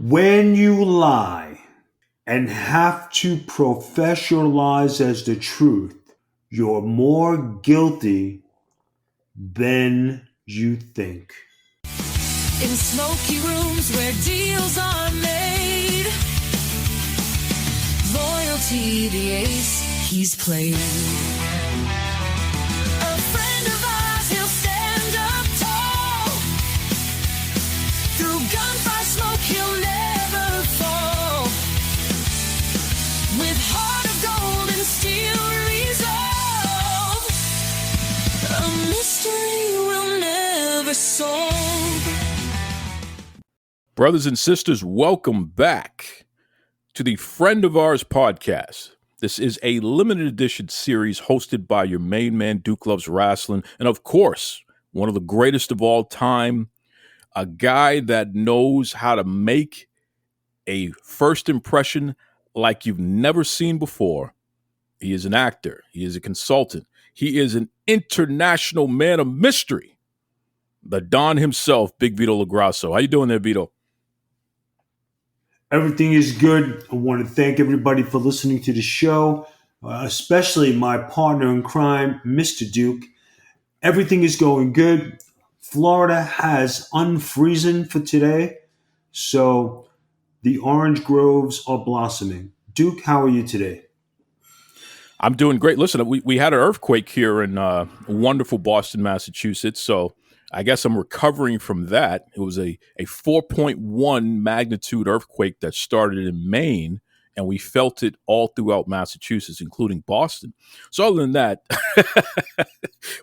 When you lie and have to profess your lies as the truth, you're more guilty than you think. In smoky rooms where deals are made, loyalty the ace he's played. A friend of ours, he'll stand up tall. Through gunfire smoke, he'll never fall. With heart of gold and steel resolve, a mystery we'll never solve. Brothers and sisters, welcome back to the Friend of Ours podcast. This is a limited edition series hosted by your main man, Duke Loves Wrestling, and of course, one of the greatest of all time, a guy that knows how to make a first impression like you've never seen before. He is an actor. He is a consultant. He is an international man of mystery. The Don himself, Big Vito LoGrasso. How you doing there, Vito? Everything is good. I want to thank everybody for listening to the show, especially my partner in crime, Mr. Duke. Everything is going good. Florida has unfreezing for today, so the orange groves are blossoming. Duke, how are you today? I'm doing great. Listen, we had an earthquake here in wonderful Boston, Massachusetts, so I guess I'm recovering from that. It was a 4.1 magnitude earthquake that started in Maine, and we felt it all throughout Massachusetts, including Boston. So other than that,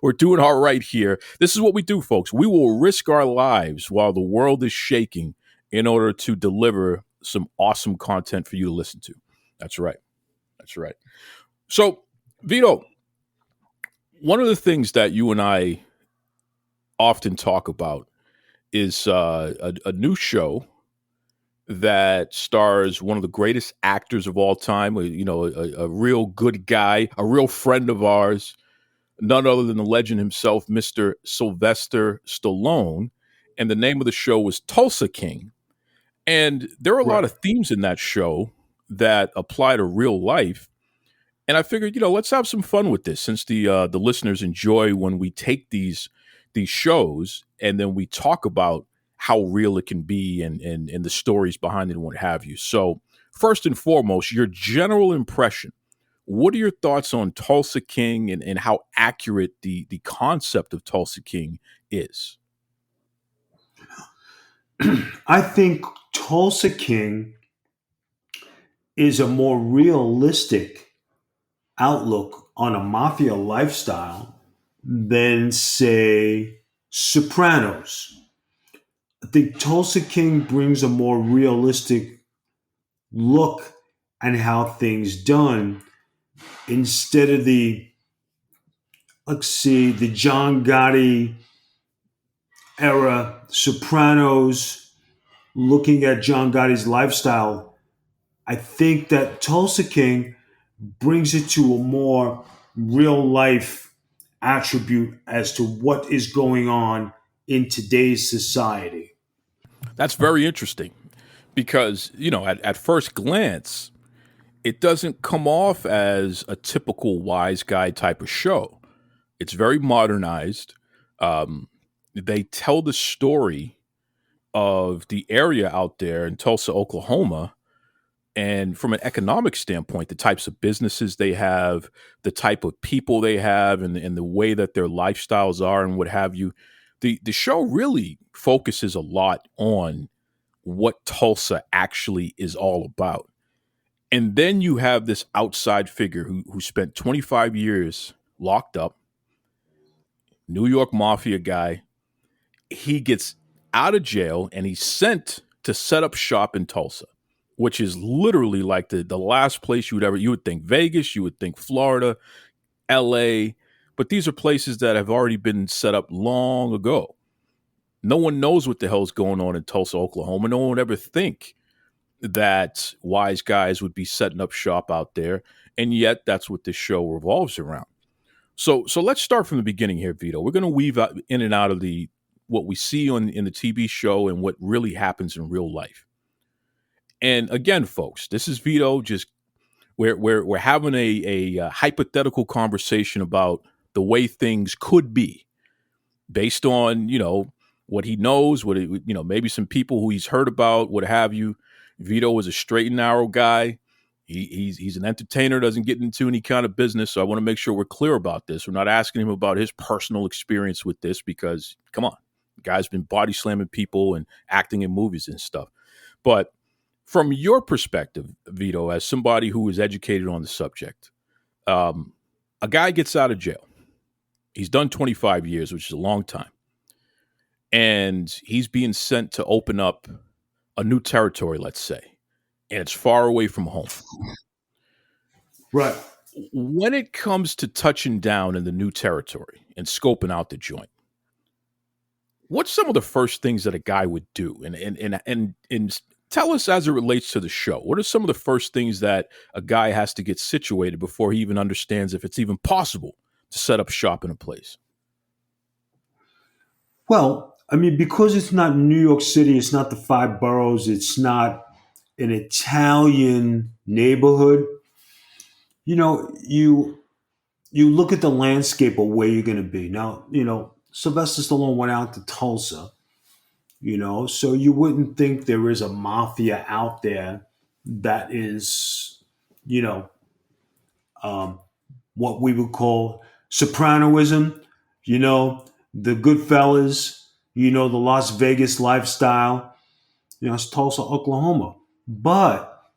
we're doing all right here. This is what we do, folks. We will risk our lives while the world is shaking in order to deliver some awesome content for you to listen to. That's right. That's right. So, Vito, one of the things that you and I often talk about is a new show that stars one of the greatest actors of all time, a real good guy, a real friend of ours, none other than the legend himself, Mr. Sylvester Stallone. And the name of the show was Tulsa King. And there are a lot of themes in that show that apply to real life. And I figured, let's have some fun with this, since the listeners enjoy when we take these shows and then we talk about how real it can be and the stories behind it and what have you. So first and foremost, your general impression. What are your thoughts on Tulsa King and how accurate the concept of Tulsa King is? I think Tulsa King is a more realistic outlook on a mafia lifestyle than, say, Sopranos. I think Tulsa King brings a more realistic look at how things done instead of the John Gotti era Sopranos, looking at John Gotti's lifestyle. I think that Tulsa King brings it to a more real life attribute as to what is going on in today's society. That's very interesting because, at first glance, it doesn't come off as a typical wise guy type of show. It's very modernized. They tell the story of the area out there in Tulsa, Oklahoma. And from an economic standpoint, the types of businesses they have, the type of people they have, and the way that their lifestyles are and what have you. The show really focuses a lot on what Tulsa actually is all about. And then you have this outside figure who spent 25 years locked up, New York Mafia guy. He gets out of jail and he's sent to set up shop in Tulsa, which is literally like the last place you would think Vegas, you would think Florida, LA, but these are places that have already been set up long ago. No one knows what the hell's going on in Tulsa, Oklahoma. No one would ever think that Wiseguys would be setting up shop out there. And yet that's what this show revolves around. So let's start from the beginning here, Vito. We're going to weave in and out of what we see in the TV show and what really happens in real life. And again, folks, this is Vito. Just we're having a hypothetical conversation about the way things could be based on what he knows, maybe some people who he's heard about, what have you. Vito is a straight and narrow guy. He's an entertainer, doesn't get into any kind of business. So I want to make sure we're clear about this. We're not asking him about his personal experience with this because, come on, the guy's been body slamming people and acting in movies and stuff. But from your perspective, Vito, as somebody who is educated on the subject, a guy gets out of jail. He's done 25 years, which is a long time. And he's being sent to open up a new territory, let's say, and it's far away from home. Right. When it comes to touching down in the new territory and scoping out the joint, what's some of the first things that a guy would do? And tell us as it relates to the show. What are some of the first things that a guy has to get situated before he even understands if it's even possible to set up shop in a place? Well, I mean, because it's not New York City, it's not the five boroughs, it's not an Italian neighborhood. You look at the landscape of where you're going to be. Now, Sylvester Stallone went out to Tulsa, so you wouldn't think there is a mafia out there that is, you know, um, what we would call sopranoism, the Goodfellas, the Las Vegas lifestyle. It's Tulsa, Oklahoma. But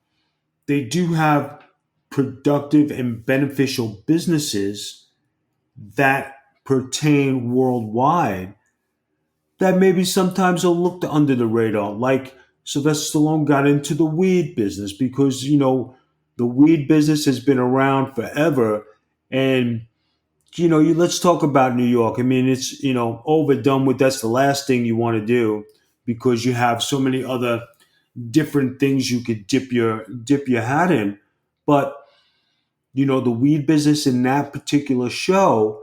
they do have productive and beneficial businesses that pertain worldwide that maybe sometimes are looked under the radar. Like Sylvester Stallone got into the weed business because, the weed business has been around forever. And, let's talk about New York. I mean, it's, overdone with. That's the last thing you want to do because you have so many other different things you could dip your hat in. But, the weed business in that particular show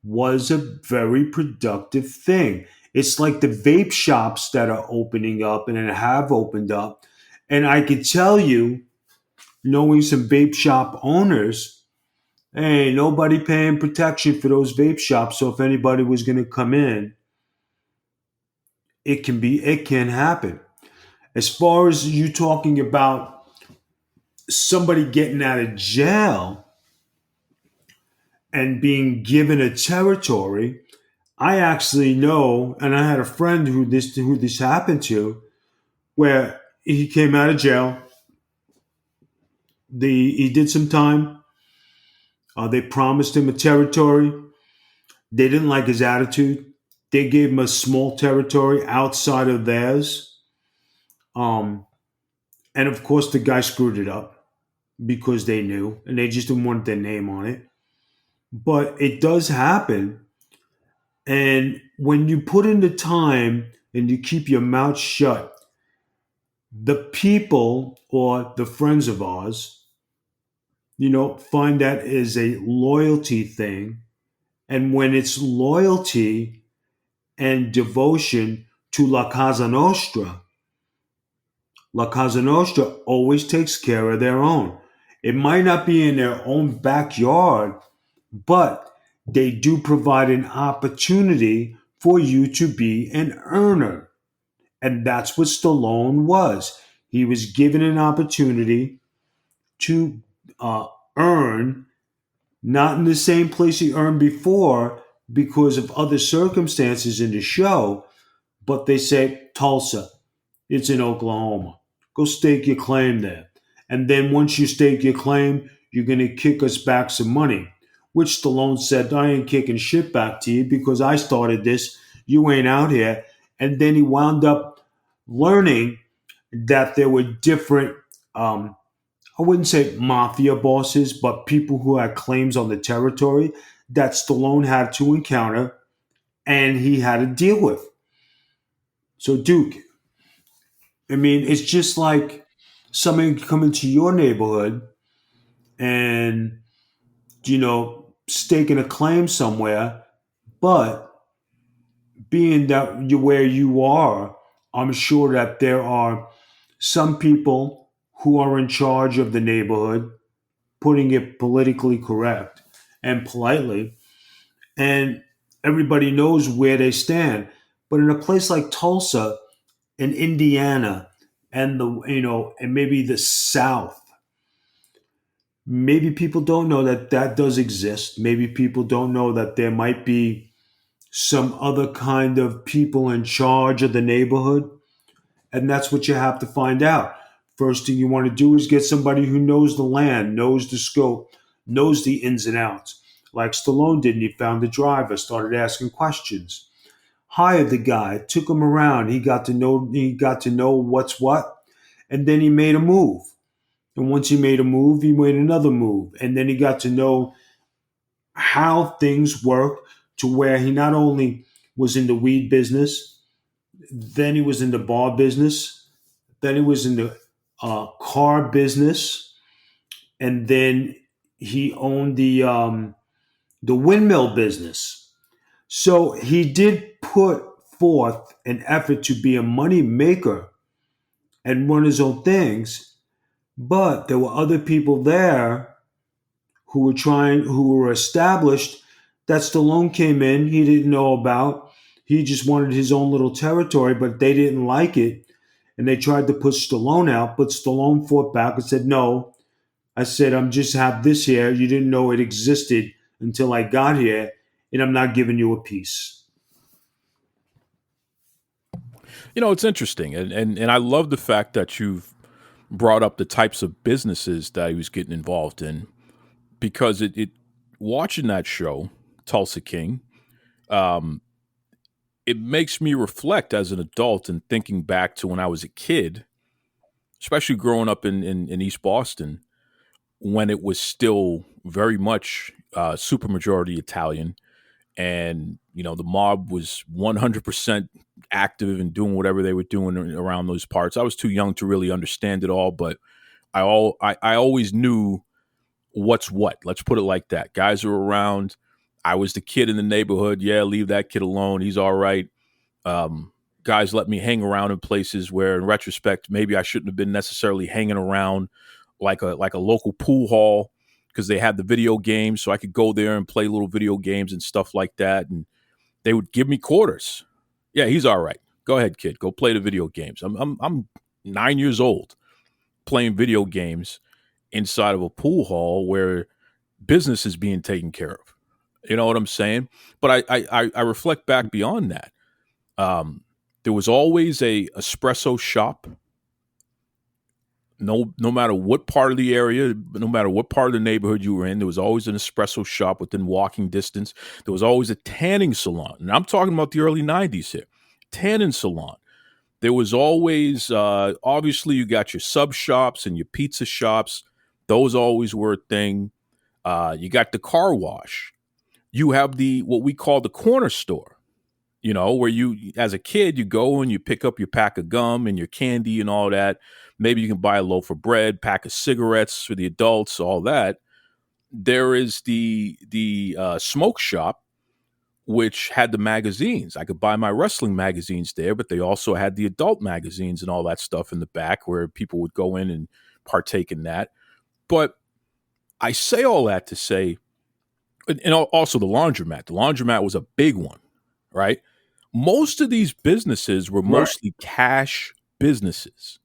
was a very productive thing. It's like the vape shops that are opening up and have opened up. And I could tell you, knowing some vape shop owners, hey, nobody paying protection for those vape shops. So if anybody was going to come in, it can happen. As far as you talking about somebody getting out of jail and being given a territory, I actually know, and I had a friend who this happened to, where he came out of jail. He did some time. They promised him a territory. They didn't like his attitude. They gave him a small territory outside of theirs. Um, and of course, the guy screwed it up because they knew, and they just didn't want their name on it. But it does happen. And when you put in the time and you keep your mouth shut, the people or the friends of ours, find that is a loyalty thing. And when it's loyalty and devotion to La Casa Nostra always takes care of their own. It might not be in their own backyard, but they do provide an opportunity for you to be an earner. And that's what Stallone was. He was given an opportunity to earn, not in the same place he earned before because of other circumstances in the show, but they say, Tulsa, it's in Oklahoma. Go stake your claim there. And then once you stake your claim, you're going to kick us back some money. Which Stallone said, I ain't kicking shit back to you because I started this. You ain't out here. And then he wound up learning that there were different, I wouldn't say mafia bosses, but people who had claims on the territory that Stallone had to encounter and he had to deal with. So, Duke, I mean, it's just like somebody coming to your neighborhood and, staking a claim somewhere, but being that you where you are, I'm sure that there are some people who are in charge of the neighborhood, putting it politically correct and politely, and everybody knows where they stand. But in a place like Tulsa, in Indiana, and and maybe the South, maybe people don't know that that does exist. Maybe people don't know that there might be some other kind of people in charge of the neighborhood, and that's what you have to find out. First thing you want to do is get somebody who knows the land, knows the scope, knows the ins and outs. Like Stallone did, and he found the driver, started asking questions, hired the guy, took him around. He got to know what's what, and then he made a move. And once he made a move, he made another move, and then he got to know how things work to where he not only was in the weed business, then he was in the bar business, then he was in the car business, and then he owned the windmill business. So he did put forth an effort to be a money maker and run his own things, but there were other people there who were established that Stallone came in, he didn't know about. He just wanted his own little territory, but they didn't like it. And they tried to push Stallone out, but Stallone fought back and said, "No, I said, I'm just have this here. You didn't know it existed until I got here, and I'm not giving you a piece." It's interesting, and I love the fact that you've brought up the types of businesses that he was getting involved in, because it watching that show, Tulsa King, um, it makes me reflect as an adult and thinking back to when I was a kid, especially growing up in East Boston, when it was still very much supermajority Italian, and the mob was 100% active and doing whatever they were doing around those parts. I was too young to really understand it all, but I always knew what's what. Let's put it like that. Guys are around. I was the kid in the neighborhood. Yeah, leave that kid alone. He's all right. Um, Guys let me hang around in places where, in retrospect, maybe I shouldn't have been necessarily hanging around, like a local pool hall, because they had the video games, so I could go there and play little video games and stuff like that. And they would give me quarters. Yeah, he's all right. Go ahead, kid. Go play the video games. I'm 9 years old playing video games inside of a pool hall where business is being taken care of. You know what I'm saying? But I reflect back beyond that. Um, there was always a espresso shop. No matter what part of the area, no matter what part of the neighborhood you were in, there was always an espresso shop within walking distance. There was always a tanning salon, and I'm talking about the early '90s here. Tanning salon. There was always, obviously, you got your sub shops and your pizza shops. Those always were a thing. You got the car wash. You have the what we call the corner store. Where you, as a kid, you go and you pick up your pack of gum and your candy and all that. Maybe you can buy a loaf of bread, pack of cigarettes for the adults, all that. There is the smoke shop, which had the magazines. I could buy my wrestling magazines there, but they also had the adult magazines and all that stuff in the back where people would go in and partake in that. But I say all that to say, and also the laundromat. The laundromat was a big one, right? Most of these businesses were Right. mostly cash businesses,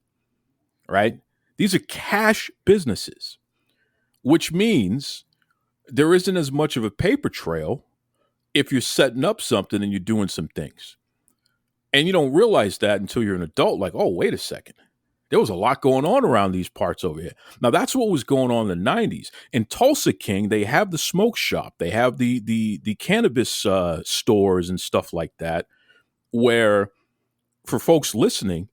right? These are cash businesses, which means there isn't as much of a paper trail if you're setting up something and you're doing some things. And you don't realize that until you're an adult, like, oh, wait a second. There was a lot going on around these parts over here. Now, that's what was going on in the 90s. In Tulsa King, they have the smoke shop. They have the cannabis stores and stuff like that, where, for folks listening,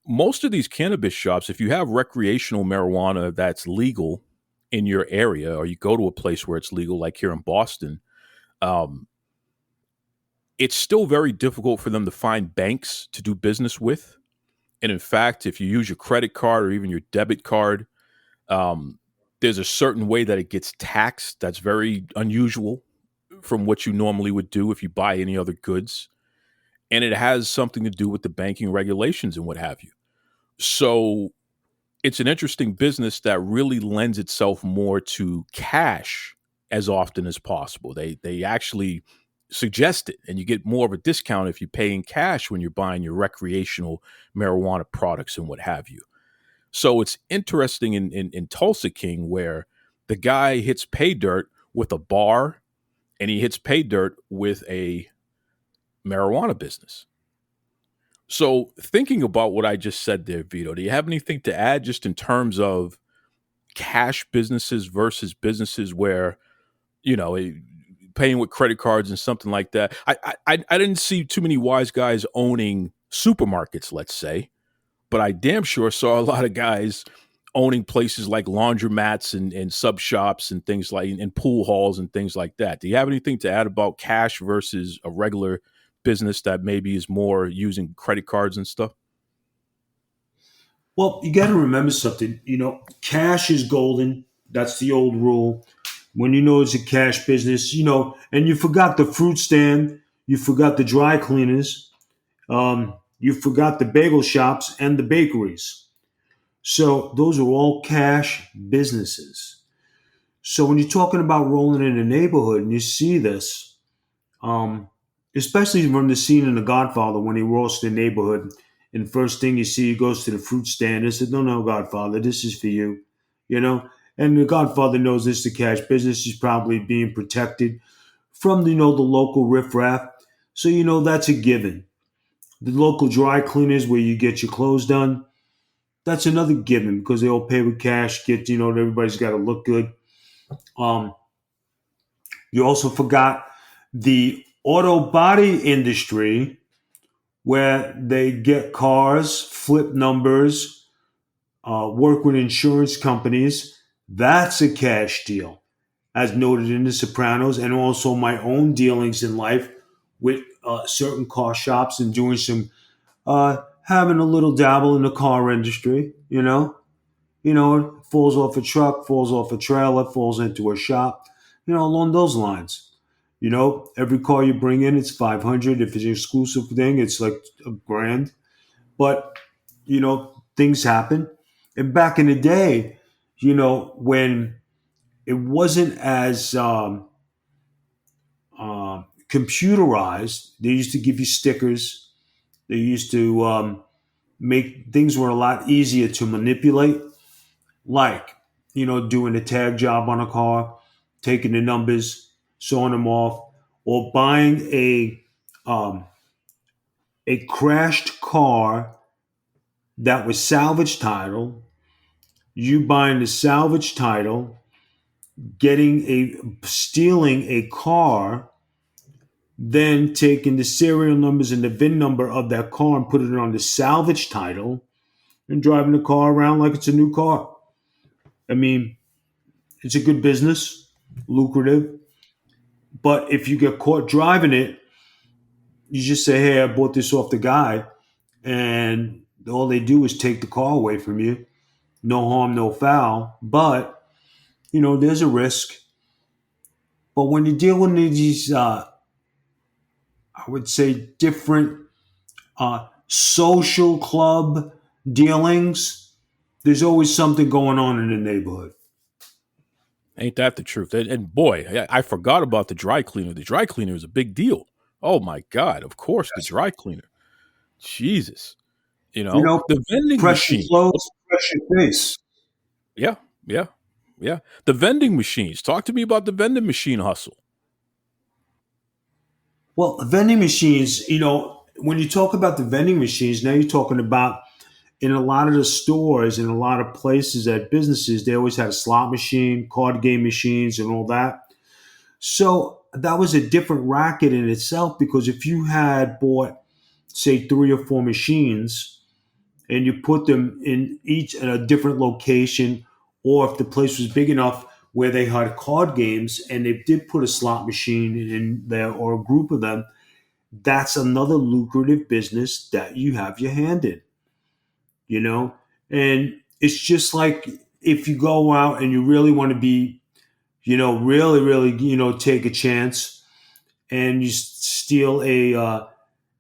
most of these cannabis shops, if you have recreational marijuana that's legal in your area, or you go to a place where it's legal, like here in Boston, um, it's still very difficult for them to find banks to do business with. And in fact, if you use your credit card or even your debit card, um, there's a certain way that it gets taxed that's very unusual from what you normally would do if you buy any other goods. And it has something to do with the banking regulations and what have you. So it's an interesting business that really lends itself more to cash as often as possible. They actually suggest it, and you get more of a discount if you pay in cash when you're buying your recreational marijuana products and what have you. So it's interesting in Tulsa King where the guy hits pay dirt with a bar and he hits pay dirt with a marijuana business. So thinking about what I just said there, Vito, do you have anything to add just in terms of cash businesses versus businesses where you know paying with credit cards and something like that? I didn't see too many wise guys owning supermarkets, let's say, but I damn sure saw a lot of guys owning places like laundromats and sub shops and things like and pool halls and things like that. Do you have anything to add about cash versus a regular business that maybe is more using credit cards and stuff? Well, you got to remember something. Cash is golden. That's the old rule. When you know it's a cash business, and you forgot the fruit stand, you forgot the dry cleaners, you forgot the bagel shops and the bakeries. So those are all cash businesses. So when you're talking about rolling in a neighborhood and you see this, um, especially from the scene in The Godfather when he rolls to the neighborhood, and the first thing you see, he goes to the fruit stand and said, "No, no, Godfather, this is for you," you know. And the Godfather knows this is the cash business. He's probably being protected from the local riffraff. So that's a given. The local dry cleaners where you get your clothes done, that's another given because they all pay with cash. Everybody's got to look good. Um, you also forgot the auto body industry where they get cars, flip numbers, work with insurance companies. That's a cash deal, as noted in The Sopranos, and also my own dealings in life with certain car shops and doing some having a little dabble in the car industry. It falls off a truck, falls off a trailer, falls into a shop. Along those lines. Every car you bring in, it's 500. If it's an exclusive thing, it's like a grand. But things happen. And back in the day, when it wasn't as computerized, they used to give you stickers. They used to make things were a lot easier to manipulate, like doing a tag job on a car, taking the numbers, sawing them off, or buying um, a crashed car that was salvage title. You buying the salvage title, stealing a car, then taking the serial numbers and the VIN number of that car and putting it on the salvage title and driving the car around like it's a new car. I mean, it's a good business, lucrative. But if you get caught driving it, you just say, "Hey, I bought this off the guy," and all they do is take the car away from you. No harm, no foul. But there's a risk. But when you deal with these, I would say, different social club dealings, there's always something going on in the neighborhood. Ain't that the truth? And boy, I forgot about the dry cleaner. The dry cleaner is a big deal. Oh my God, of course, the dry cleaner. Jesus. You know, The vending Press your machine. clothes, press your face. Yeah, yeah, yeah. The vending machines. Talk to me about the vending machine hustle. Well, vending machines, when you talk about the vending machines, now you're talking about in a lot of the stores, in a lot of places at businesses, they always had a slot machine, card game machines, and all that. So that was a different racket in itself because if you had bought, say, three or four machines and you put them in each at a different location, or if the place was big enough where they had card games and they did put a slot machine in there or a group of them, that's another lucrative business that you have your hand in, you know? And it's just like if you go out and you really want to be, really, really, take a chance and you steal a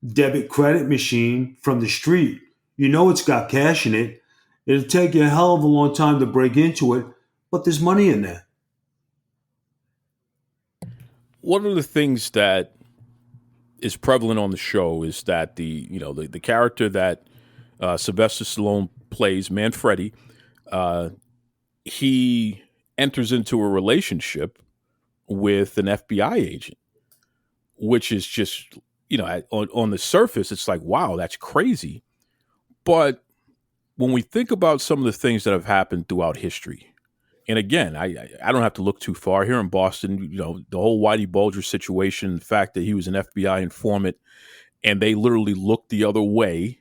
debit credit machine from the street, You know it's got cash in it. It'll take you a hell of a long time to break into it, but there's money in there. One of the things that is prevalent on the show is that the character that Sylvester Stallone plays, Manfredi, uh, he enters into a relationship with an FBI agent, which is just on the surface, it's like, wow, that's crazy. But when we think about some of the things that have happened throughout history, and again, I don't have to look too far here in Boston. The whole Whitey Bulger situation, the fact that he was an FBI informant, and they literally looked the other way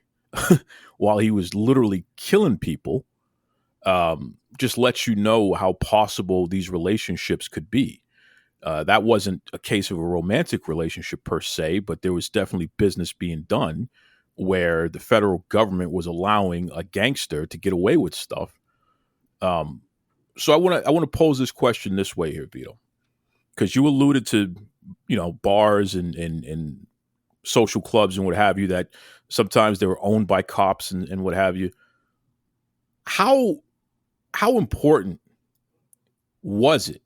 while he was literally killing people, just lets you know how possible these relationships could be. That wasn't a case of a romantic relationship per se, but there was definitely business being done where the federal government was allowing a gangster to get away with stuff. Um, so I want to pose this question this way here, Vito, because you alluded to bars and social clubs and what have you that sometimes they were owned by cops and what have you. How important was it,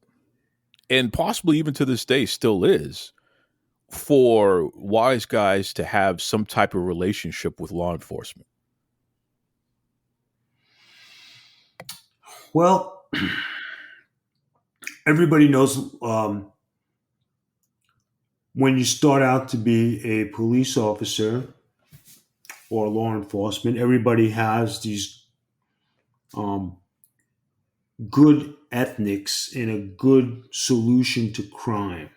and possibly even to this day still is, for wise guys to have some type of relationship with law enforcement? Well, everybody knows when you start out to be a police officer or law enforcement, everybody has these um, good ethics and a good solution to crime.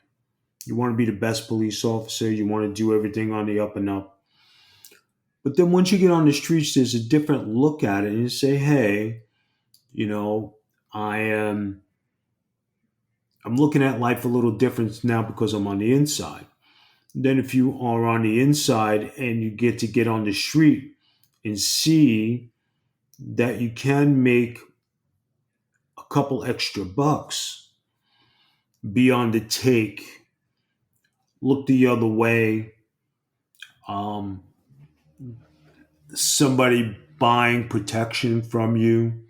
You want to be the best police officer, you want to do everything on the up and up. But then once you get on the streets, there's a different look at it, and you say, hey, you know, I am I'm looking at life a little different now because I'm on the inside. Then if you are on the inside and you get on the street and see that you can make a couple extra bucks, be on the take, look the other way, um, somebody buying protection from you,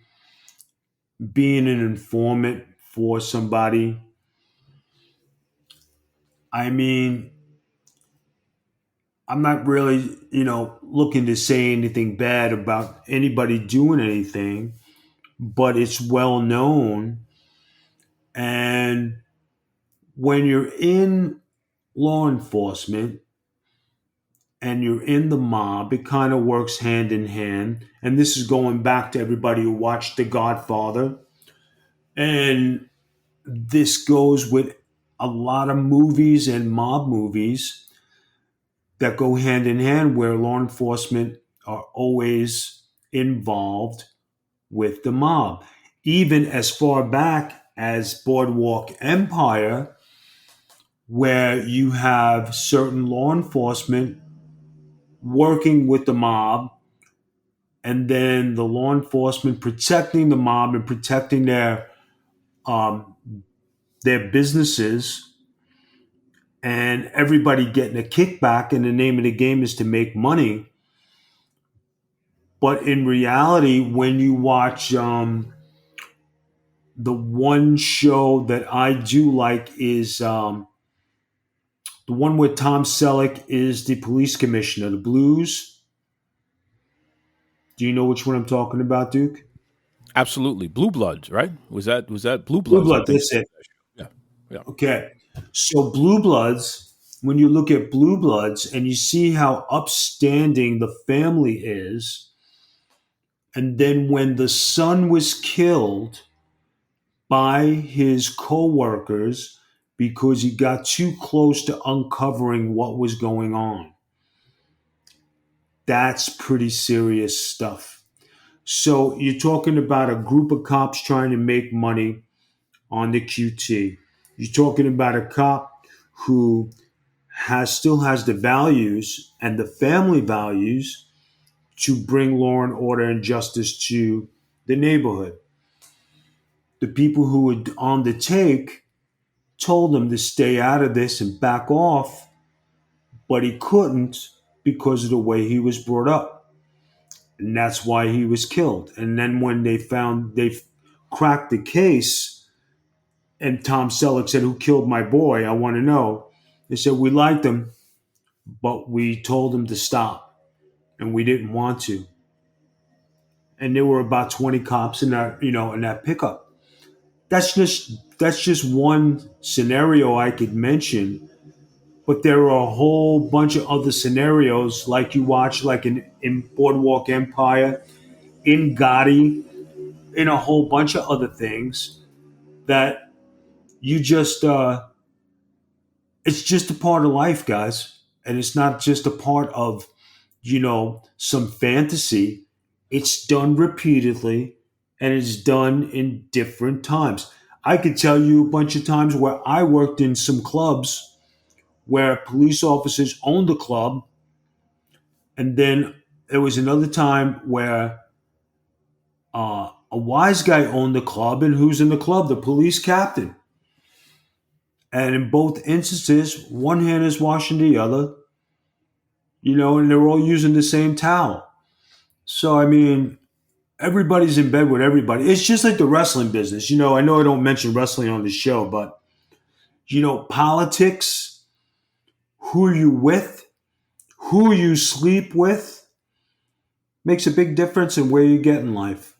being an informant for somebody. I mean, I'm not really, looking to say anything bad about anybody doing anything, but it's well known. And when you're in law enforcement and you're in the mob, it kind of works hand in hand. And this is going back to everybody who watched The Godfather. And this goes with a lot of movies and mob movies that go hand in hand where law enforcement are always involved with the mob. Even as far back as Boardwalk Empire, where you have certain law enforcement working with the mob, and then the law enforcement protecting the mob and protecting um, their businesses, and everybody getting a kickback. And the name of the game is to make money. But in reality, when you watch the one show that I do like is the one where Tom Selleck is the police commissioner, the Blues. Do you know which one I'm talking about, Duke? Absolutely. Blue Bloods, right? Was that Blue Blue Bloods? I Blood, think. that's it. Yeah. Yeah. Okay. So Blue Bloods, when you look at Blue Bloods and you see how upstanding the family is, and then when the son was killed by his co-workers because he got too close to uncovering what was going on, that's pretty serious stuff. So you're talking about a group of cops trying to make money on the QT. You're talking about a cop who still has the values and the family values to bring law and order and justice to the neighborhood. The people who were on the take told him to stay out of this and back off, but he couldn't because of the way he was brought up. and that's why he was killed. And then when they cracked the case, and Tom Selleck said, "Who killed my boy? I want to know." They said, "We liked him, but we told him to stop, and we didn't want to." And there were about 20 cops in that, in that pickup. That's just one scenario I could mention, but there are a whole bunch of other scenarios like you watch, like in Boardwalk Empire, in Gotti, in a whole bunch of other things that you just it's just a part of life, guys, and it's not just a part of some fantasy. It's done repeatedly, and it's done in different times. I could tell you a bunch of times where I worked in some clubs where police officers owned the club, and then there was another time where a wise guy owned the club, and who's in the club? The police captain. And in both instances, one hand is washing the other, and they're all using the same towel. So, I mean, everybody's in bed with everybody. It's just like the wrestling business. I know I don't mention wrestling on the show, but, politics, who are you with, who you sleep with, makes a big difference in where you get in life.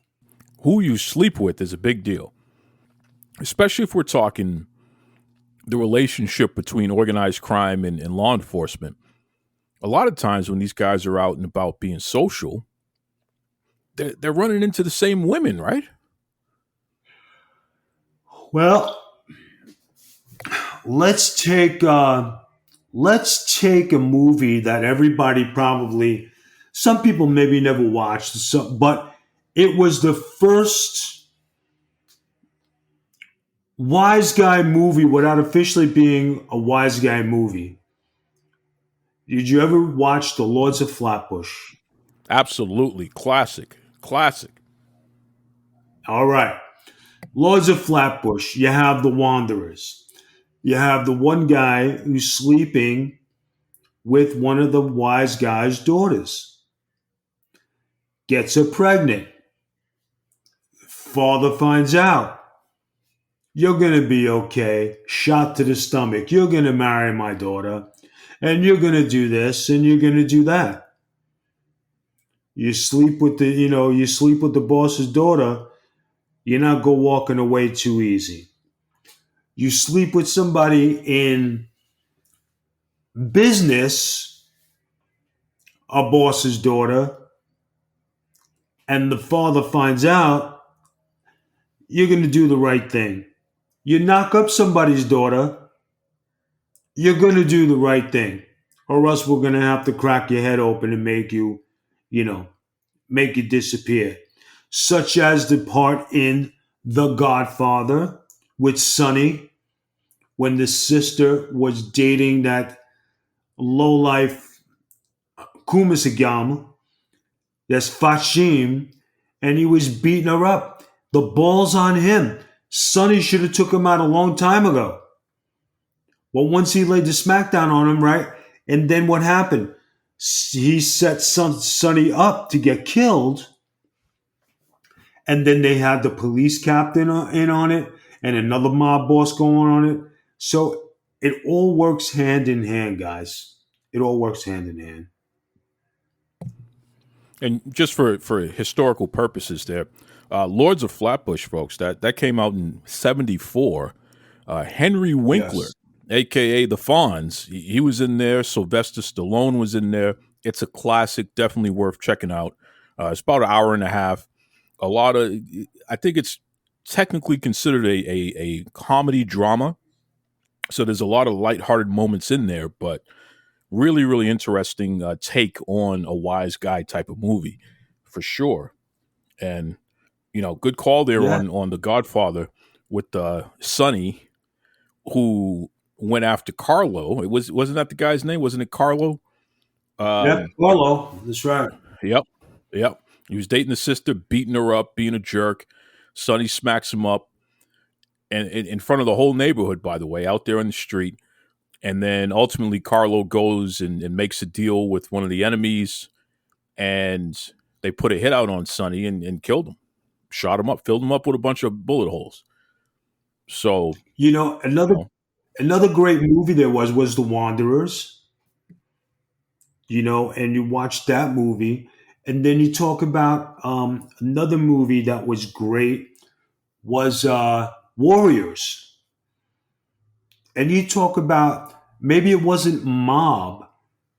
Who you sleep with is a big deal, especially if we're talking the relationship between organized crime and law enforcement. A lot of times when these guys are out and about being social, they're running into the same women, right? Well, let's take a movie that everybody probably, some people maybe never watched, but it was the first wise guy movie without officially being a wise guy movie. Did you ever watch The Lords of Flatbush? Absolutely. Classic. Classic. All right. Lords of Flatbush, you have the Wanderers. You have the one guy who's sleeping with one of the wise guy's daughters. Gets her pregnant. Father finds out. You're going to be okay. Shot to the stomach. You're going to marry my daughter. And you're going to do this and you're going to do that. You sleep with the boss's daughter. You're not go walking away too easy. You sleep with somebody in business, a boss's daughter, and the father finds out, you're going to do the right thing. You knock up somebody's daughter, you're going to do the right thing. Or else we're going to have to crack your head open and you know, make you disappear. Such as the part in The Godfather with Sonny when the sister was dating that lowlife Kumasagama, that's Fashim, and he was beating her up. The ball's on him. Sonny should have took him out a long time ago. But once he laid the smackdown on him, right? And then what happened? He set Sonny up to get killed. And then they had the police captain in on it and another mob boss going on it. So it all works hand in hand, guys. It all works hand in hand. And just for historical purposes there, Lords of Flatbush, folks, that came out in 74. Henry Winkler, Yes. a.k.a. the Fonz, he was in there. Sylvester Stallone was in there. It's a classic, definitely worth checking out. It's about an hour and a half. I think it's technically considered a comedy drama. So there's a lot of lighthearted moments in there, but really, really interesting take on a wise guy type of movie for sure. And, good call there Yeah. on The Godfather with Sonny, who went after Carlo. Wasn't that the guy's name? Wasn't it Carlo? Yep. Carlo. That's right. Yep. Yep. He was dating the sister, beating her up, being a jerk. Sonny smacks him up, and in front of the whole neighborhood, by the way, out there in the street. And then ultimately, Carlo goes and makes a deal with one of the enemies, and They put a hit out on Sonny and killed him, shot him up, filled him up with a bunch of bullet holes. So, You know, you another know, another great movie there was The Wanderers. You know, and you watch that movie, and then you talk about another movie that was great was Warriors, and you talk about maybe it wasn't mob,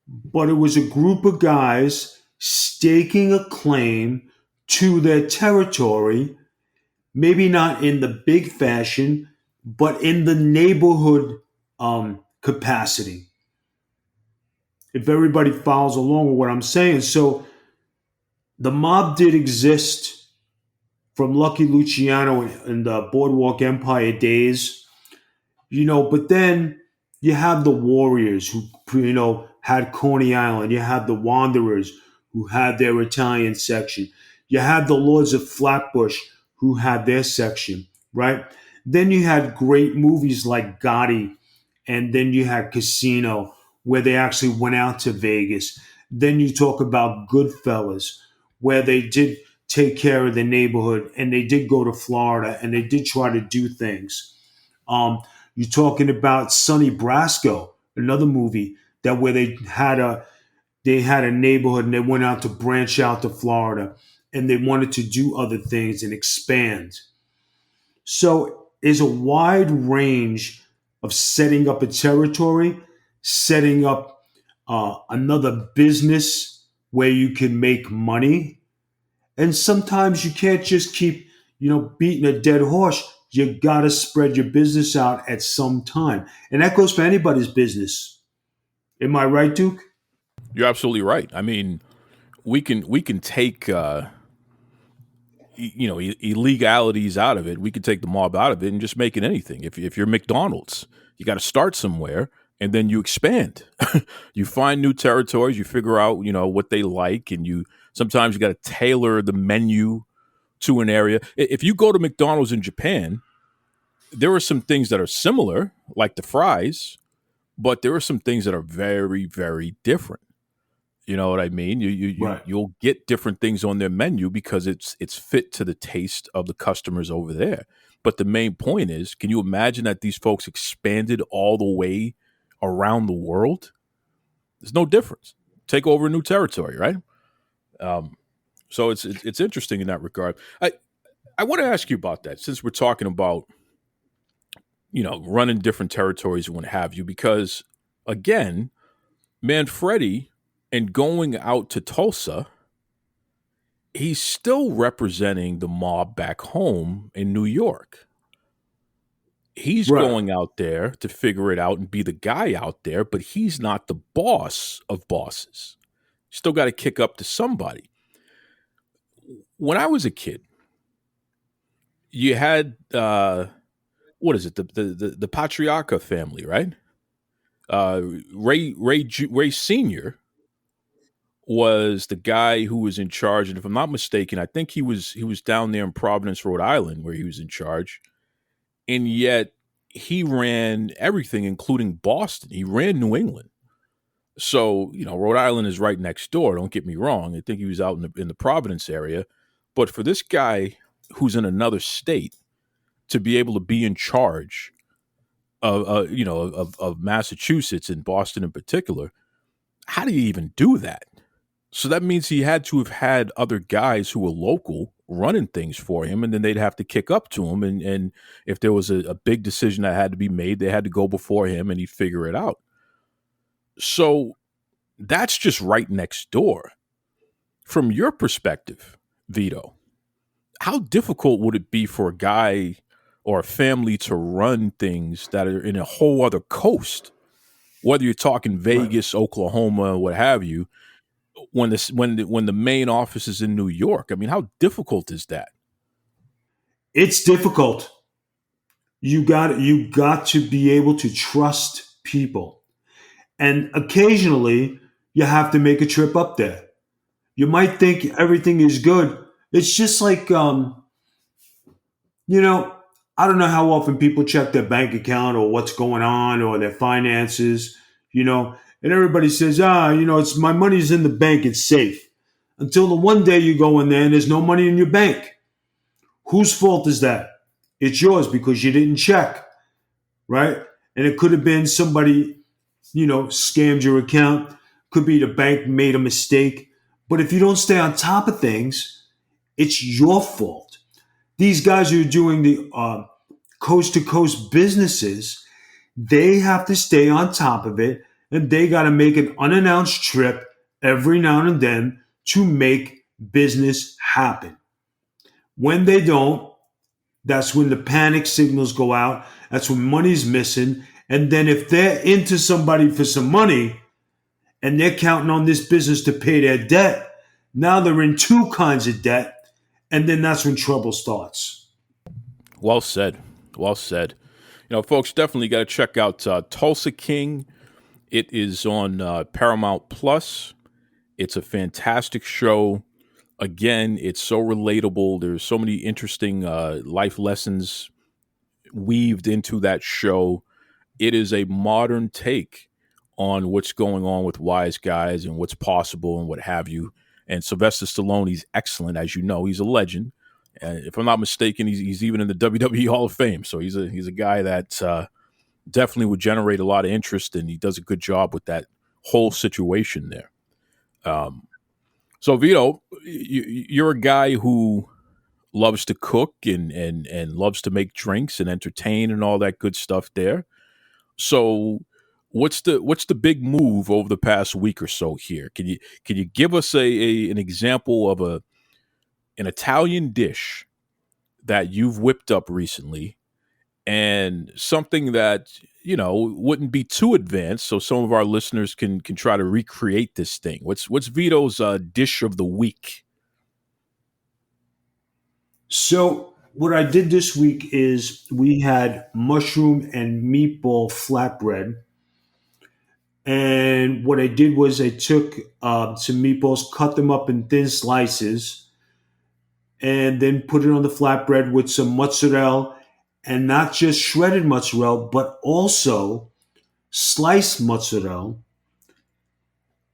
but it was a group of guys staking a claim to their territory, maybe not in the big fashion, but in the neighborhood capacity. If everybody follows along with what I'm saying. So the mob did exist from Lucky Luciano in the Boardwalk Empire days, you know, but then you have the Warriors who, you know, had Coney Island. You have the Wanderers who had their Italian section. You had the Lords of Flatbush who had their section, right? Then you had great movies like Gotti, and then you had Casino, where they actually went out to Vegas. Then you talk about Goodfellas, where they did take care of the neighborhood and they did go to Florida and they did try to do things. Um, you're talking about Sonny Brasco, another movie that where they had a neighborhood and they went out to branch out to Florida and they wanted to do other things and expand. So there's a wide range of setting up a territory, setting up another business where you can make money. And sometimes you can't just keep, you know, beating a dead horse. You got to spread your business out at some time. And that goes for anybody's business. Am I right, Duke? you're absolutely right. I mean, we can take illegalities out of it. We could take the mob out of it and just make it anything. If you're McDonald's, you got to start somewhere and then you expand. You find new territories. You figure out what they like, and you sometimes you got to tailor the menu to an area. If you go to McDonald's in Japan, there are some things that are similar, like the fries, but there are some things that are very, very different. You know what I mean? Right. You'll get different things on their menu because it's fit to the taste of the customers over there. But the main point is, can you imagine that these folks expanded all the way around the world? There's no difference. Take over a new territory, right? Um, so it's interesting in that regard. I want to ask you about that, since we're talking about running different territories and what have you, because again, Manfredi and going out to Tulsa, he's still representing the mob back home in New York. He's Right. going out there to figure it out and be the guy out there, but he's not the boss of bosses. Still got to kick up to somebody. When I was a kid, you had what is it? The Patriarca family, right? Uh, Ray Senior was the guy who was in charge, and if I'm not mistaken, I think he was down there in Providence, Rhode Island, where he was in charge, and yet he ran everything, including Boston. He ran New England. So Rhode Island is right next door. Don't get me wrong. I think he was out in the Providence area, but for this guy who's in another state to be able to be in charge of of Massachusetts and Boston in particular, how do you even do that? So that means he had to have had other guys who were local running things for him, and then they'd have to kick up to him. And if there was a big decision that had to be made, they had to go before him and he'd figure it out. So that's just right next door. From your perspective, Vito, how difficult would it be for a guy or a family to run things that are in a whole other coast, whether you're talking Right. Vegas, Oklahoma, what have you, when the main office is in New York? I mean, how difficult is that? It's difficult. You got to be able to trust people. And occasionally you have to make a trip up there. You might think everything is good. It's just like you know, I don't know how often people check their bank account or what's going on or their finances, and everybody says, it's my money's in the bank, it's safe. until the one day you go in there and there's no money in your bank. Whose fault is that? It's yours because you didn't check, right? And it could have been somebody, scammed your account. Could be the bank made a mistake. But if you don't stay on top of things, it's your fault. These guys who are doing the coast to coast businesses, they have to stay on top of it, and they got to make an unannounced trip every now and then to make business happen. When they don't, that's when the panic signals go out. That's when money's missing. And then if they're into somebody for some money and they're counting on this business to pay their debt, now they're in two kinds of debt. And then that's when trouble starts. Well said. Well said. Folks, definitely got to check out Tulsa King. It is on Paramount Plus. It's a fantastic show. Again, it's so relatable. There's so many interesting life lessons weaved into that show. It is a modern take on what's going on with Wiseguys and what's possible and what have you. And Sylvester Stallone, he's excellent, as you know. He's a legend. If I'm not mistaken, he's even in the WWE Hall of Fame. So he's a guy that definitely would generate a lot of interest, and he does a good job with that whole situation there. So Vito, you're a guy who loves to cook and loves to make drinks and entertain and all that good stuff there. So what's the big move over the past week or so here? Can you give us an example of an Italian dish that you've whipped up recently, and something that wouldn't be too advanced, so some of our listeners can try to recreate this thing? What's Vito's dish of the week? So what I did this week is we had mushroom and meatball flatbread. And what I did was I took some meatballs, cut them up in thin slices, and then put it on the flatbread with some mozzarella, and not just shredded mozzarella, but also sliced mozzarella.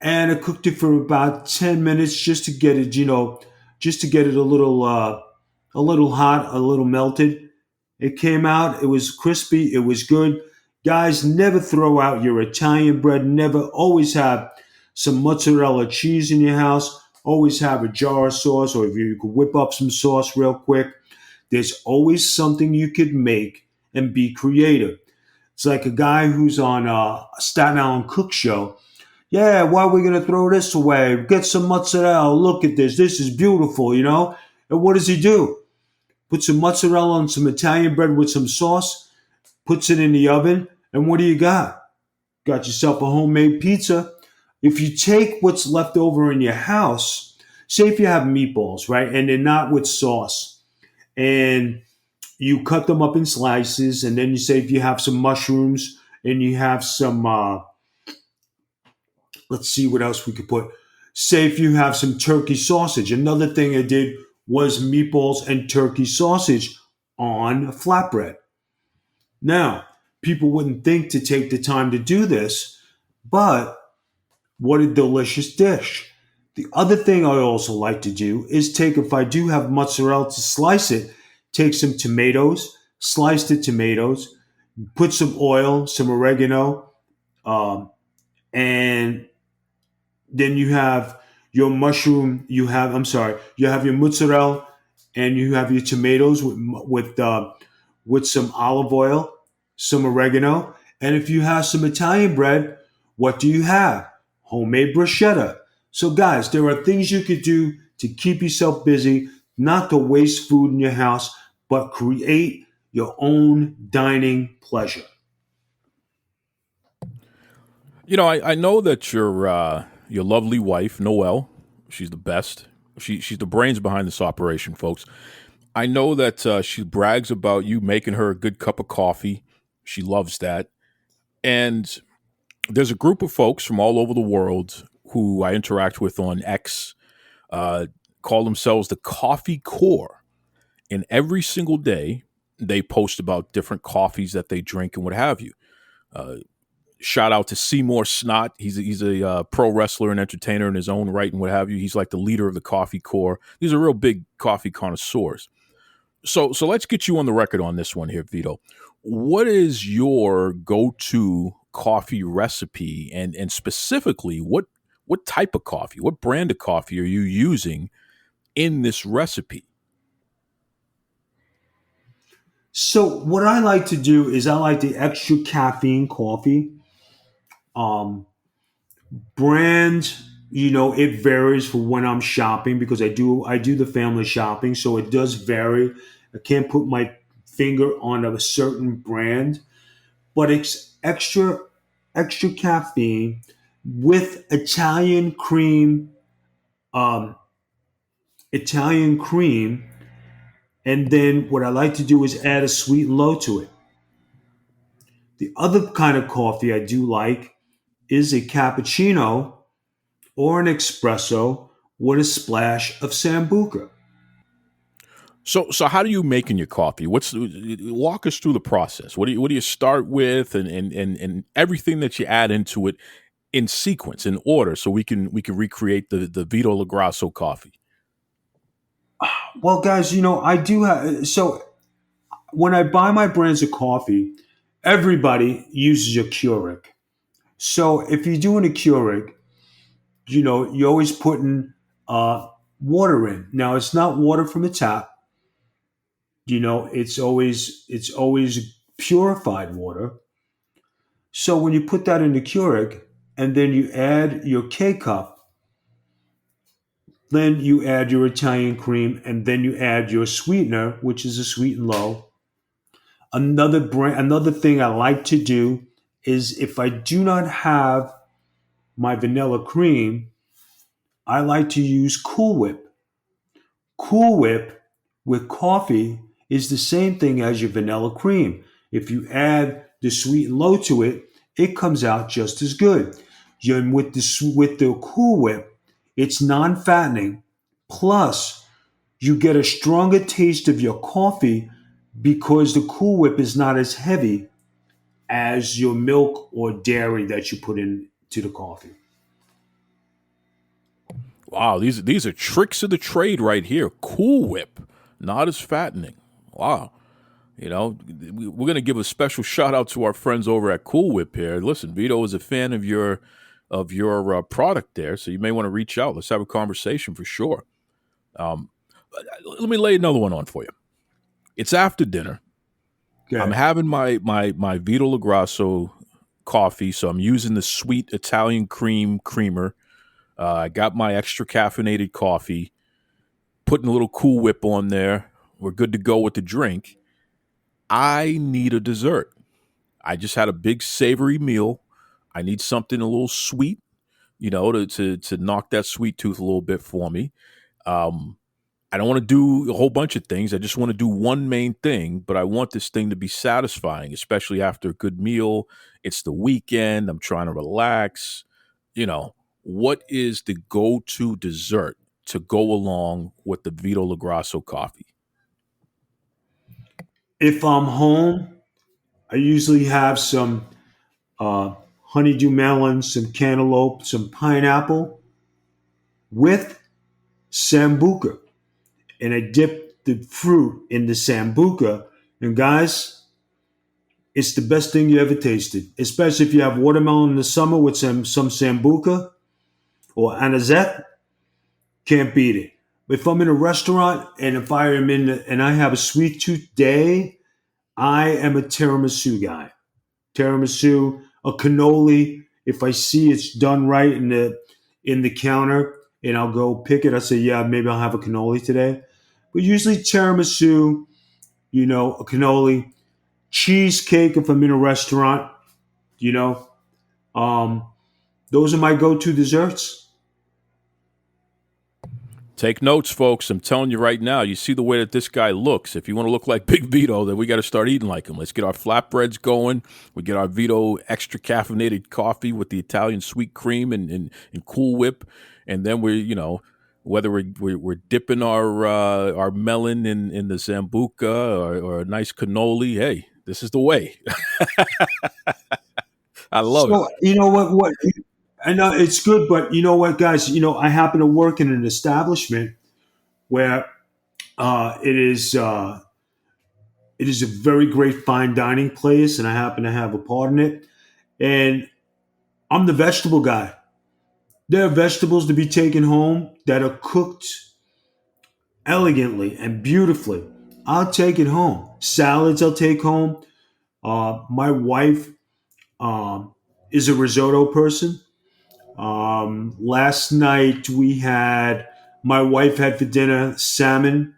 And I cooked it for about 10 minutes just to get it, just to get it a little hot, a little melted. It came out, it was crispy, it was good. Guys, never throw out your Italian bread. Never, always have some mozzarella cheese in your house. Always have a jar of sauce, or if you could whip up some sauce real quick. There's always something you could make and be creative. It's like a guy who's on a Staten Island Cook Show. Yeah, why are we going to throw this away? Get some mozzarella. Look at this. This is beautiful, And what does he do? Put some mozzarella on some Italian bread with some sauce, puts it in the oven, and what do you got? Got yourself a homemade pizza. If you take what's left over in your house, say if you have meatballs, right, and they're not with sauce, and you cut them up in slices, and then you say if you have some mushrooms and you have some, let's see what else we could put. Say if you have some turkey sausage. Another thing I did was meatballs and turkey sausage on a flatbread. Now, people wouldn't think to take the time to do this, but what a delicious dish. The other thing I also like to do is take, if I do have mozzarella to slice it, take some tomatoes, slice the tomatoes, put some oil, some oregano, and then you have your mushroom, you have your mozzarella, and you have your tomatoes with some olive oil, some oregano, and if you have some Italian bread, what do you have? Homemade bruschetta. So guys, there are things you could do to keep yourself busy, not to waste food in your house, but create your own dining pleasure. I know that your lovely wife, Noelle, she's the best. She's the brains behind this operation, folks. I know that she brags about you making her a good cup of coffee. She loves that. And there's a group of folks from all over the world who I interact with on X, call themselves the Coffee Core. And every single day, they post about different coffees that they drink and what have you. Shout out to Seymour Snot. He's a pro wrestler and entertainer in his own right and what have you. He's like the leader of the Coffee Corps. These are real big coffee connoisseurs. So let's get you on the record on this one here, Vito. What is your go-to coffee recipe, and specifically what type of coffee, what brand of coffee are you using in this recipe? So what I like to do is I like the extra caffeine coffee. Um, Brand, it varies for when I'm shopping because I do the family shopping, so it does vary. I can't put my finger on a certain brand, but it's extra caffeine with um, Italian cream, and then what I like to do is add a sweet and low to it. The other kind of coffee I do like is a cappuccino or an espresso with a splash of sambuca. So how do you make in your coffee? Walk us through the process. What do you start with, and everything that you add into it in sequence, in order, so we can recreate the Vito LoGrasso coffee. Well, guys, I do have. So when I buy my brands of coffee, everybody uses a Keurig. So if you're doing a Keurig, you're always putting water in. Now it's not water from the tap. It's always purified water. So when you put that in the Keurig, and then you add your K cup, then you add your Italian cream, and then you add your sweetener, which is a sweet and low. Another thing I like to do is if I do not have my vanilla cream, I like to use Cool Whip. Cool Whip with coffee is the same thing as your vanilla cream. If you add the sweet and low to it, it comes out just as good. And with the Cool Whip, it's non-fattening. Plus, you get a stronger taste of your coffee because the Cool Whip is not as heavy as your milk or dairy that you put into the coffee. Wow, these are tricks of the trade right here. Cool Whip, not as fattening. Wow. We're going to give a special shout out to our friends over at Cool Whip here. Listen, Vito is a fan of your product there, so you may want to reach out. Let's have a conversation for sure. Um, Let me lay another one on for you. It's after dinner. I'm Okay. having my Vito LoGrasso coffee, so I'm using the sweet Italian creamer. I got my extra caffeinated coffee, putting a little Cool Whip on there. We're good to go with the drink. I need a dessert. I just had a big savory meal. I need something a little sweet, to knock that sweet tooth a little bit for me. Um, I don't want to do a whole bunch of things. I just want to do one main thing, but I want this thing to be satisfying, especially after a good meal. It's the weekend. I'm trying to relax. What is the go-to dessert to go along with the Vito LoGrasso coffee? If I'm home, I usually have some uh, honeydew melon, some cantaloupe, some pineapple with sambuca. And I dip the fruit in the sambuca. And guys, it's the best thing you ever tasted, especially if you have watermelon in the summer with some sambuca or anisette. Can't beat it. If I'm in a restaurant and if I am and I have a sweet tooth day, I am a tiramisu guy. Tiramisu, a cannoli. If I see it's done right in the counter, and I'll go pick it, I say, yeah, maybe I'll have a cannoli today. But usually tiramisu, a cannoli, cheesecake if I'm in a restaurant. You know, um, those are my go-to desserts. Take notes, folks. I'm telling you right now, you see the way that this guy looks. If you want to look like Big Vito, then we got to start eating like him. Let's get our flatbreads going. We get our Vito extra caffeinated coffee with the Italian sweet cream and Cool Whip. And then whether we're dipping our melon in the Zambuca or a nice cannoli, hey, this is the way. I love it. So you know what I know it's good, but you know what, guys? I happen to work in an establishment where uh, it is uh, it is a very great fine dining place, and I happen to have a part in it. And I'm the vegetable guy. There are vegetables to be taken home that are cooked elegantly and beautifully. I'll take it home. Salads I'll take home. My wife um, is a risotto person. Last night my wife had for dinner salmon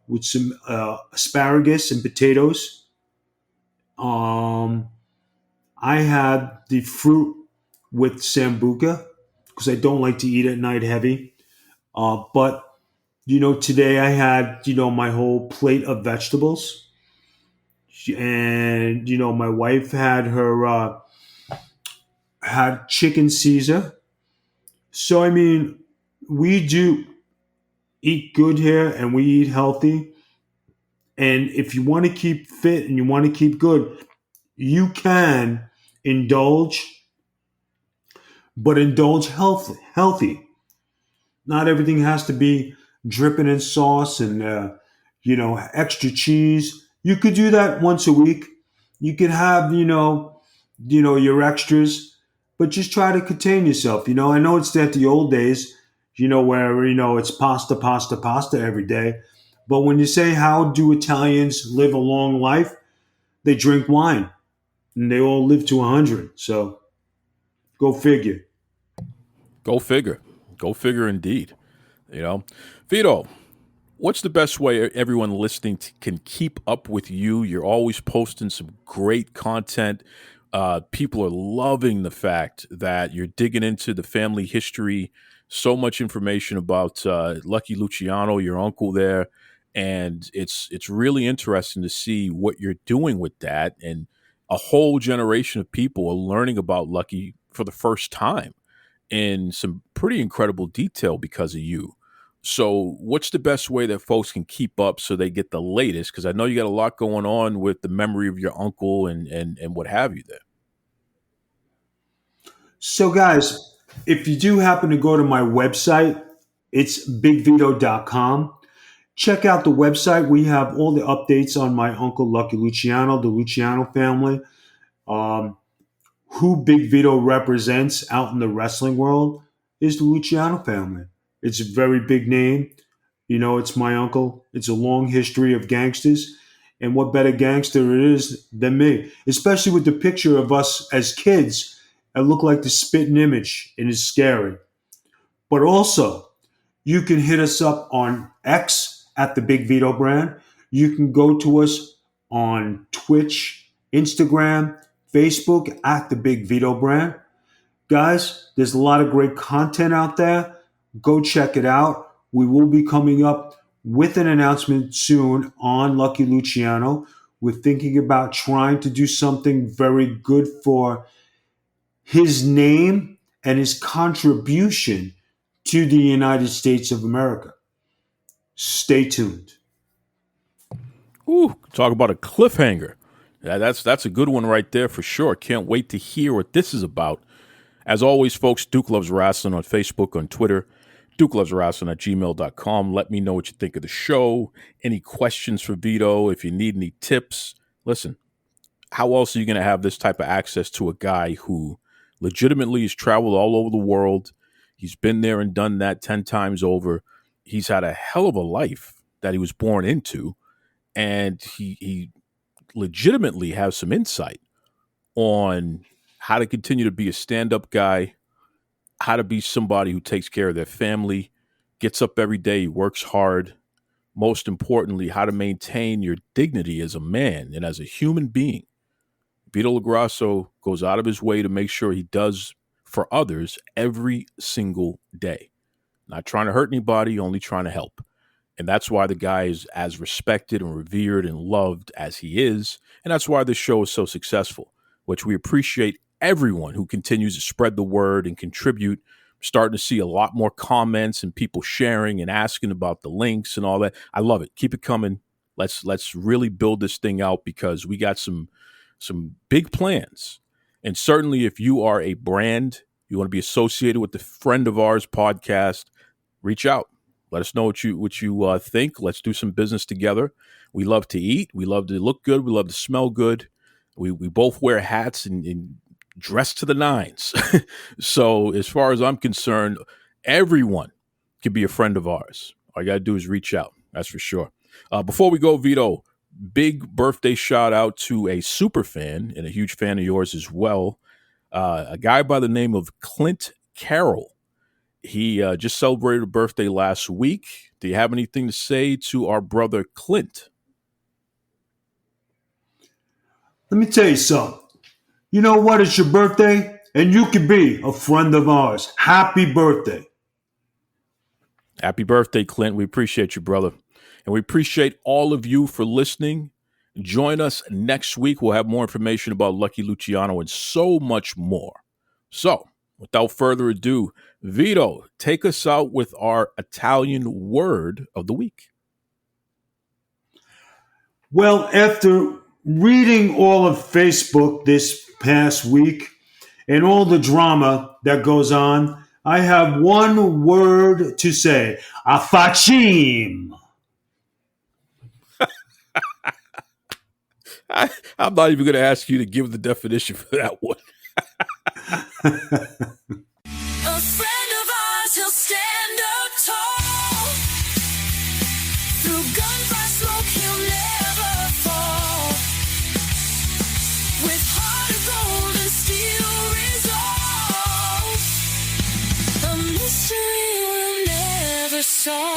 with some asparagus and potatoes. Um, I had the fruit with sambuca because I don't like to eat at night heavy. But today I had my whole plate of vegetables, and my wife had her had chicken Caesar. So I mean, we do eat good here, and we eat healthy. And if you want to keep fit and you want to keep good, you can indulge, but indulge healthy. Not everything has to be dripping in sauce and extra cheese. You could do that once a week. You could have your extras, but just try to contain yourself. I know it's that the old days, where it's pasta, pasta, pasta every day. But when you say how do Italians live a long life, they drink wine and they all live to 100. So go figure. Go figure. Go figure indeed. You know, Vito, what's the best way everyone listening can keep up with you? You're always posting some great content. People are loving the fact that you're digging into the family history. So much information about Lucky Luciano, your uncle there, and it's really interesting to see what you're doing with that. And a whole generation of people are learning about Lucky for the first time in some pretty incredible detail because of you. So, what's the best way that folks can keep up so they get the latest? Because I know you got a lot going on with the memory of your uncle and what have you there. So, guys, if you do happen to go to my website, it's bigvito.com. Check out the website. We have all the updates on my uncle Lucky Luciano, the Luciano family, um, who Big Vito represents out in the wrestling world is the Luciano family. It's a very big name. It's my uncle. It's a long history of gangsters. And what better gangster it is than me, especially with the picture of us as kids. I look like the spitting image, and it's scary. But also, you can hit us up on X at the Big Vito brand. You can go to us on Twitch, Instagram, Facebook at the Big Vito brand. Guys, there's a lot of great content out there. Go check it out. We will be coming up with an announcement soon on Lucky Luciano. We're thinking about trying to do something very good for his name and his contribution to the United States of America. Stay tuned. Ooh, talk about a cliffhanger. That's a good one right there for sure. Can't wait to hear what this is about. As always, folks, Duke Loves Wrestling on Facebook, on Twitter, Duke Loves Wrestling at gmail.com. Let me know what you think of the show. Any questions for Vito? If you need any tips, listen, how else are you going to have this type of access to a guy who legitimately has traveled all over the world? He's been there and done that 10 times over. He's had a hell of a life that he was born into, and he legitimately has some insight on how to continue to be a stand-up guy, how to be somebody who takes care of their family, gets up every day, works hard. Most importantly, how to maintain your dignity as a man and as a human being. Vito LoGrasso goes out of his way to make sure he does for others every single day. Not trying to hurt anybody, only trying to help. And that's why the guy is as respected and revered and loved as he is. And that's why this show is so successful, which we appreciate everyone who continues to spread the word and contribute. Starting to see a lot more comments and people sharing and asking about the links and all that. I love it. Keep it coming. Let's really build this thing out because we got some big plans. And certainly if you are a brand, you want to be associated with the Friend of Ours podcast, reach out. Let us know what you think. Let's do some business together. We love to eat. We love to look good. We love to smell good. We both wear hats and dress to the nines. So as far as I'm concerned, everyone can be a friend of ours. All you got to do is reach out. That's for sure. Before we go, Vito, big birthday shout out to a super fan and a huge fan of yours as well. A guy by the name of Clint Carroll. He just celebrated a birthday last week. Do you have anything to say to our brother Clint? Let me tell you something. You know what? It's your birthday, and you can be a friend of ours. Happy birthday. Happy birthday, Clint. We appreciate you, brother. And we appreciate all of you for listening. Join us next week. We'll have more information about Lucky Luciano and so much more. So, without further ado, Vito, take us out with our Italian word of the week. Well, after reading all of Facebook this past week and all the drama that goes on, I have one word to say. Affacim. I'm not even going to ask you to give the definition for that one. A friend of ours, he'll stand up tall. Through gunfire smoke, he'll never fall. With heart of gold and steel resolve, a mystery we'll never solve.